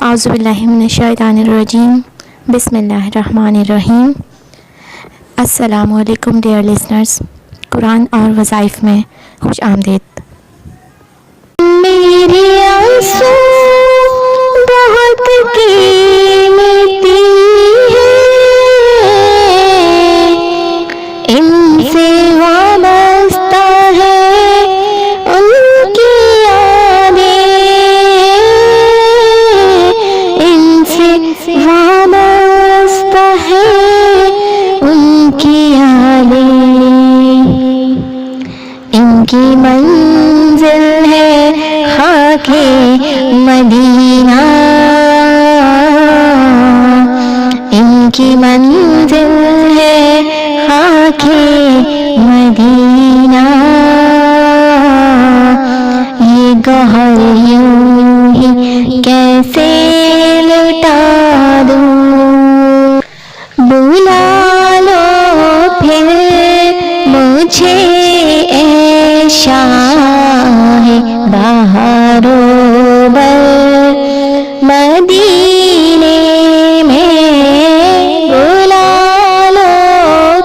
औज़ुबिल्लाहि मिनश्शैतानिर्रजीम बिस्मिल्लाहिर्रहमानिर्रहीम। अस्सलामु अलैकुम डियर लिसनर्स, कुरान और वज़ाइफ में खुश आमदीद। मेरी आंसू बहुत कीमती है, इनसे वाबस्ता है उनकी यादें, इनसे वाबस्ता है उनकी यादें। इनकी मंजिल है खाके मदीना, इनकी मंजिल है खाके मदीना। ये गौहर यूं ही कैसे लुटा दूं, बुला लो फिर मुझे ए शाहे बहारो बर मदीने में, बुला लो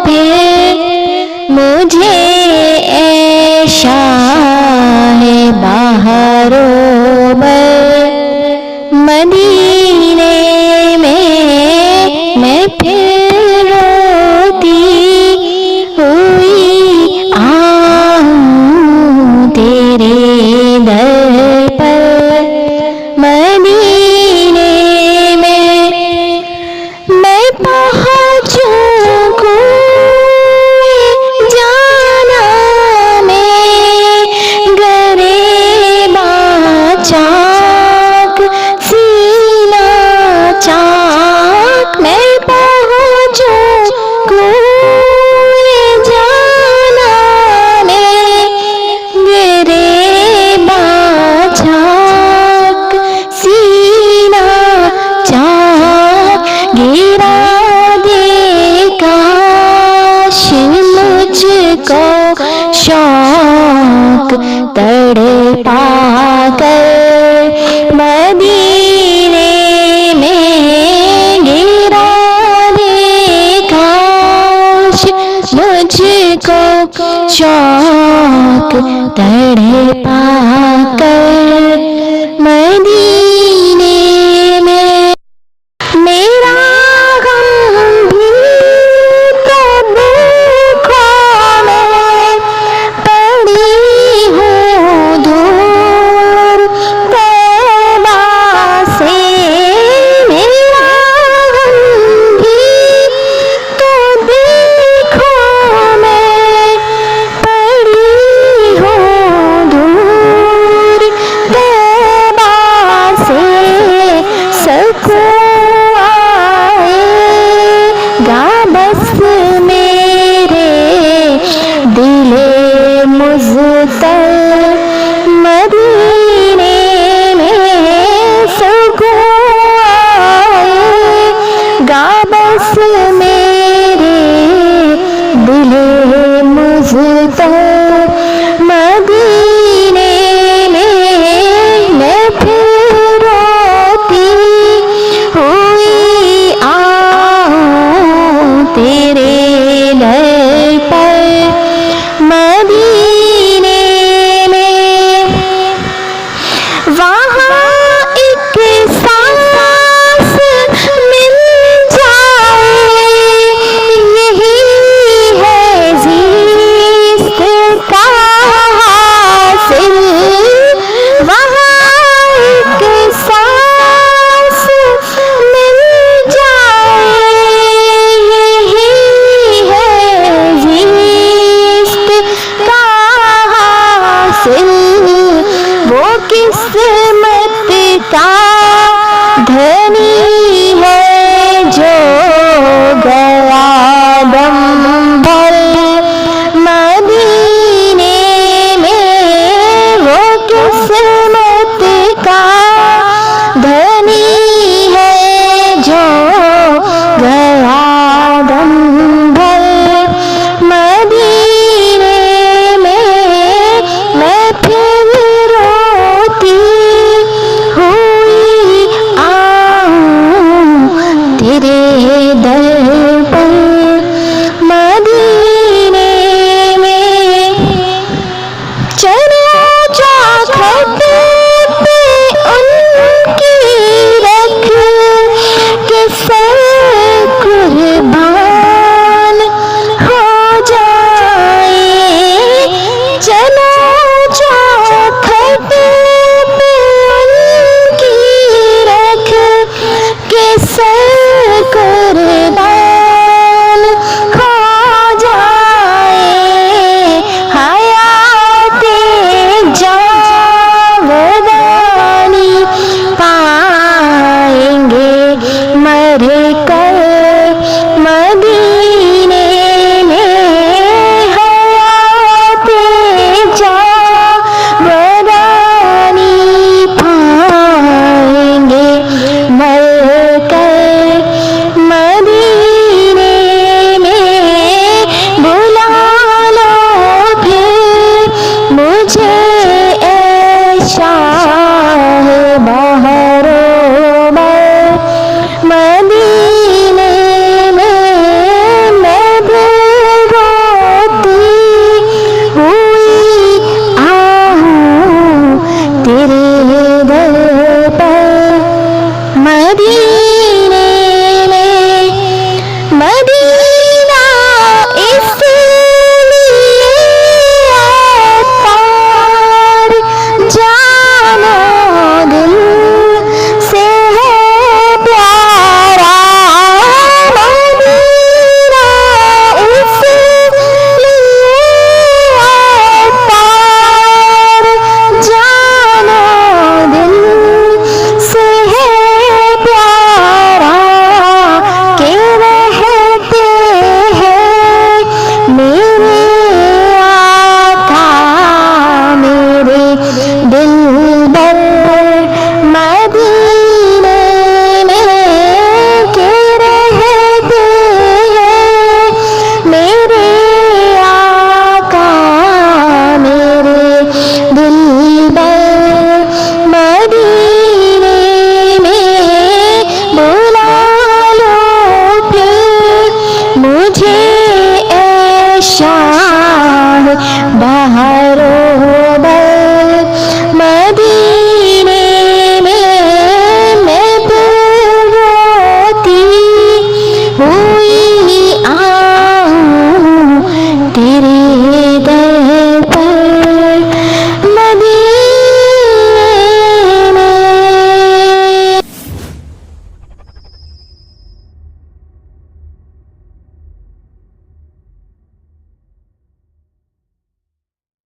फिर मुझे ए शाहे बहारो बर मदीने में। मैं फिर रोती हुई आऊं तेरे दर पर मदीने में। मैं पहुंचूं कोई जाना में, गरेबा चाक सीना चाक। मैं पहुंचूं कोई जाना में, गरेबा चाक सीना चाक। गिरा दे काश मुझको शौक तड़े पाकर मदीने में। गिरा दे काश मुझको शौक तड़े पाकर मदीने में। मेरा गम भी तो देखो, मैं पड़ी हूँ दूर तैबा से। मेरा गम भी तो देखो, मैं पड़ी हूँ दूर तैबा से। सकून आएगा बस मेरे दिले मुज़्तर मदीने में। सकून आएगा बस मेरे दिले मुज़्तर मदीने में। मैं फिर रोती हुई आऊं तेरे दर पर मदीने में। वहाँ एक सांस मिल जाए, यही है ज़िस्त का हासिल। वहाँ एक सांस मिल जाए, यही है ज़िस्त का हासिल। वो किस्मत का धनी